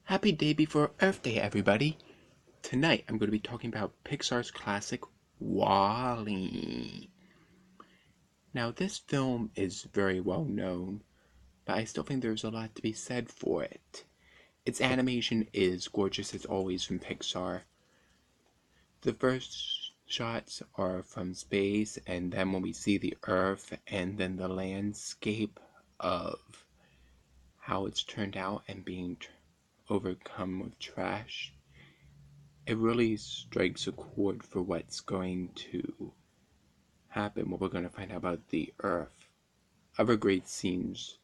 Happy day before Earth Day, everybody! Tonight I'm going to be talking about Pixar's classic WALL-E. Now, this film is very well known, but I still think there's a lot to be said for it. Its animation is gorgeous as always from Pixar. The first shots are from space, and then when we see the Earth, and then the landscape of how it's turned out and being overcome with trash. It really strikes a chord for what's going to happen, what we're going to find out about the Earth. Other great scenes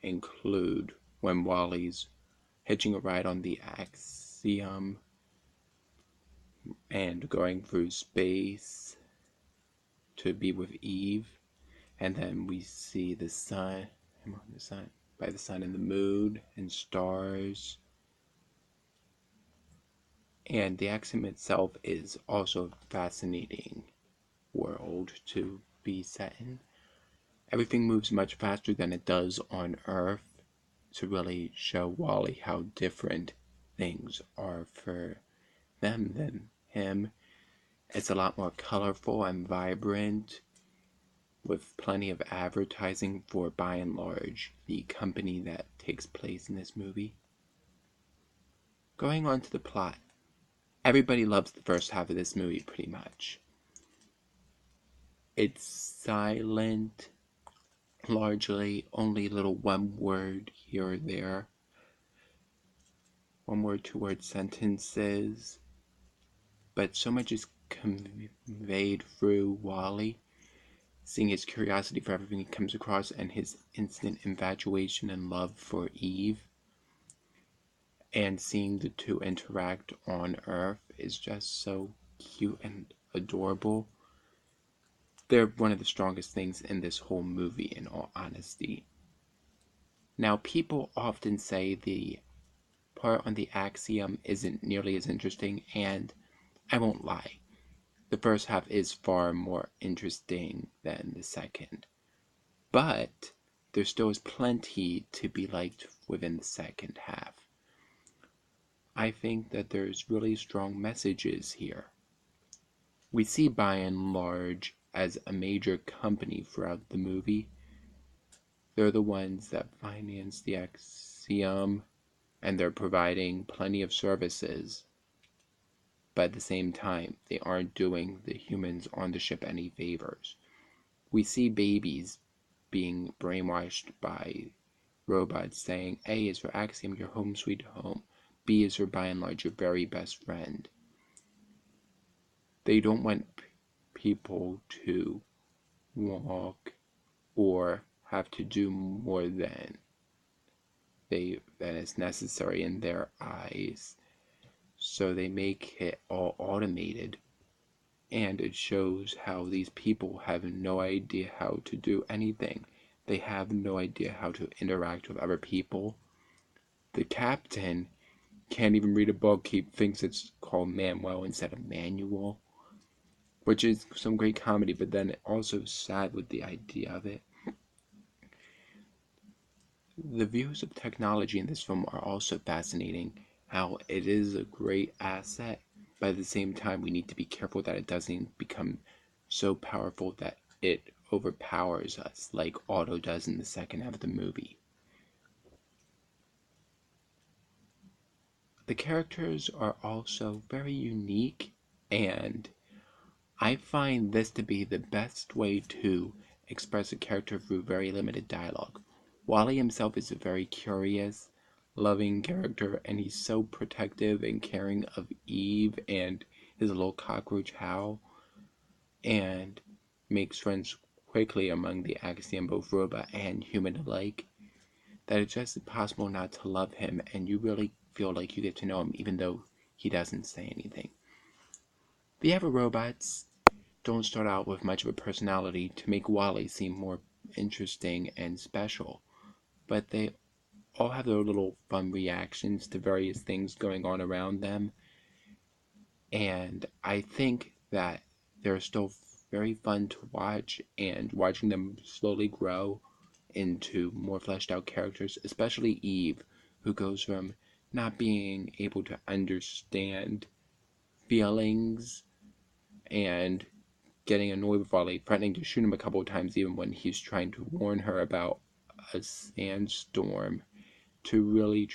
include when WALL-E's hitching a ride on the Axiom and going through space to be with Eve, and then we see the sun, by the sun and the moon and stars. And the Axiom itself is also a fascinating world to be set in. Everything moves much faster than it does on Earth to really show WALL-E how different things are for them than him. It's a lot more colorful and vibrant, with plenty of advertising for, by and large, the company that takes place in this movie. Going on to the plot. Everybody loves the first half of this movie, pretty much. It's silent, largely only little one word here or there. One word, two word sentences. But so much is conveyed through WALL-E, seeing his curiosity for everything he comes across and his instant infatuation and love for Eve. And seeing the two interact on Earth is just so cute and adorable. They're one of the strongest things in this whole movie, in all honesty. Now, people often say the part on the Axiom isn't nearly as interesting, and I won't lie. The first half is far more interesting than the second. But there still is plenty to be liked within the second half. I think that there's really strong messages here. We see by and large as a major company throughout the movie. They're the ones that finance the Axiom, and they're providing plenty of services. But at the same time, they aren't doing the humans on the ship any favors. We see babies being brainwashed by robots saying, A is for Axiom, your home sweet home. B is for by and large your very best friend. They don't want people to walk or have to do more than is necessary in their eyes. So they make it all automated. And it shows how these people have no idea how to do anything. They have no idea how to interact with other people. The captain can't even read a book. He thinks it's called Manuel instead of Manual, which is some great comedy, but then also sad with the idea of it. The views of technology in this film are also fascinating. How it is a great asset, but at the same time we need to be careful that it doesn't become so powerful that it overpowers us like Otto does in the second half of the movie. The characters are also very unique, and I find this to be the best way to express a character through very limited dialogue. WALL-E himself is a very curious, loving character, and he's so protective and caring of Eve and his little cockroach Hal, and makes friends quickly among the Axiom, both robot and human alike, that it's just impossible not to love him, and you really feel like you get to know him even though he doesn't say anything. The other robots don't start out with much of a personality to make WALL-E seem more interesting and special, but they all have their little fun reactions to various things going on around them, and I think that they're still very fun to watch, and watching them slowly grow into more fleshed out characters, especially Eve, who goes from not being able to understand feelings and getting annoyed with Wally, threatening to shoot him a couple of times even when he's trying to warn her about a sandstorm, to really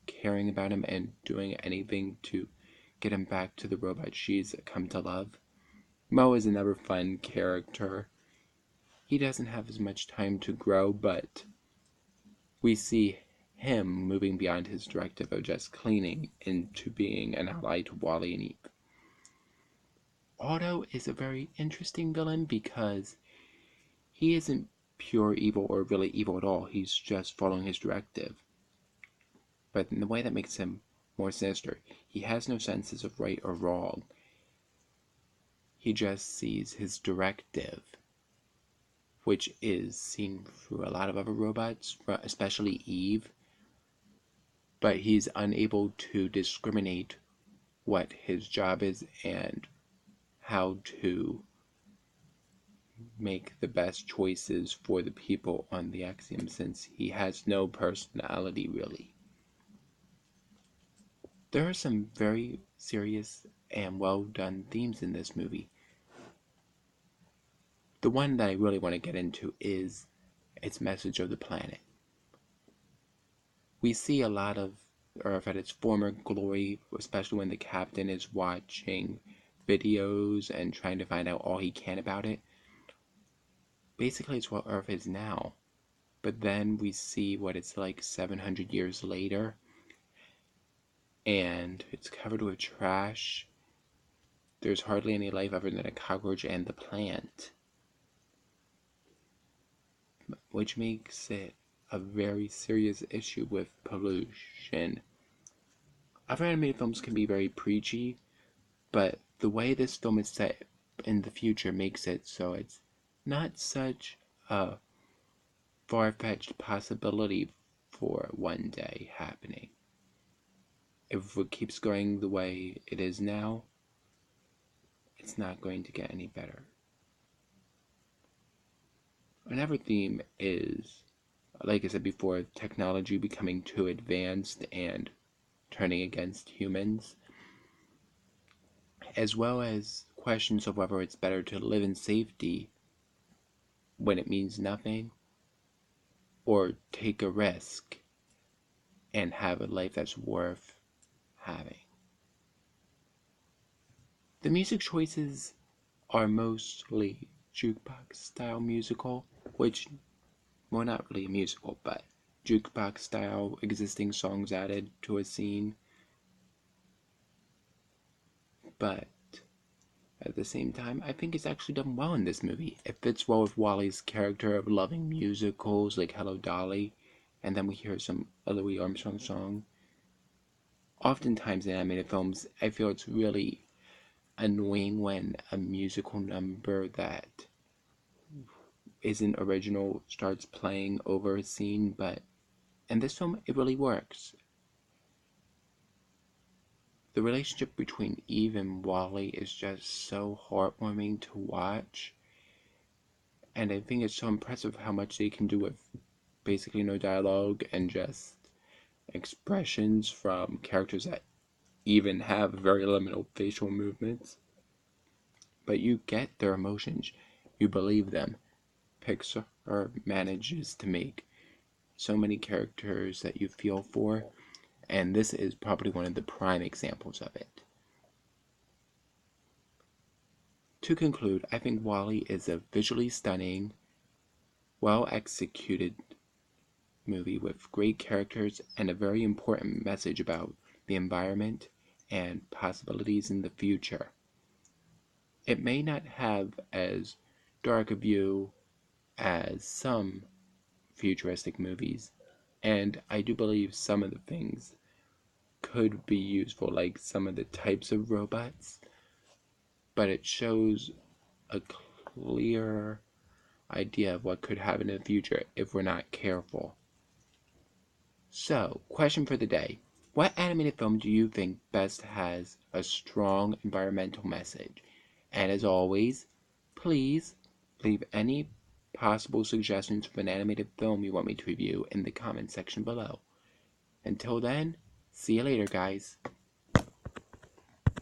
caring about him and doing anything to get him back to the robot she's come to love. Mo is another fun character. He doesn't have as much time to grow, but we see him moving beyond his directive of just cleaning into being an ally to Wally and Eve. Otto is a very interesting villain because he isn't pure evil or really evil at all. He's just following his directive. But in the way that makes him more sinister, he has no senses of right or wrong. He just sees his directive, which is seen through a lot of other robots, especially Eve. But he's unable to discriminate what his job is and how to make the best choices for the people on the Axiom, since he has no personality really. There are some very serious and well done themes in this movie. The one that I really want to get into is its message of the planet. We see a lot of Earth at its former glory, especially when the captain is watching videos and trying to find out all he can about it. Basically, it's what Earth is now. But then we see what it's like 700 years later, and it's covered with trash. There's hardly any life other than a cockroach and the plant, which makes it a very serious issue with pollution. Other animated films can be very preachy, but the way this film is set in the future makes it so it's not such a far-fetched possibility for one day happening. If it keeps going the way it is now, it's not going to get any better. Another theme is, like I said before, technology becoming too advanced and turning against humans, as well as questions of whether it's better to live in safety when it means nothing, or take a risk and have a life that's worth having. The music choices are mostly jukebox style musical, which, well, not really a musical, but jukebox style existing songs added to a scene. But at the same time, I think it's actually done well in this movie. It fits well with Wally's character of loving musicals like Hello Dolly, and then we hear some a Louis Armstrong song. Oftentimes in animated films, I feel it's really annoying when a musical number that isn't original starts playing over a scene, but in this film, it really works. The relationship between Eve and Wally is just so heartwarming to watch, and I think it's so impressive how much they can do with basically no dialogue and just expressions from characters that even have very limited facial movements. But you get their emotions, you believe them. Pixar manages to make so many characters that you feel for, and this is probably one of the prime examples of it. To conclude, I think WALL-E is a visually stunning, well executed movie with great characters and a very important message about the environment and possibilities in the future. It may not have as dark a view as some futuristic movies, and I do believe some of the things could be useful, like some of the types of robots, but it shows a clear idea of what could happen in the future if we're not careful. So, question for the day. What animated film do you think best has a strong environmental message? And as always, please leave any possible suggestions for an animated film you want me to review in the comment section below. Until then, See you later, guys.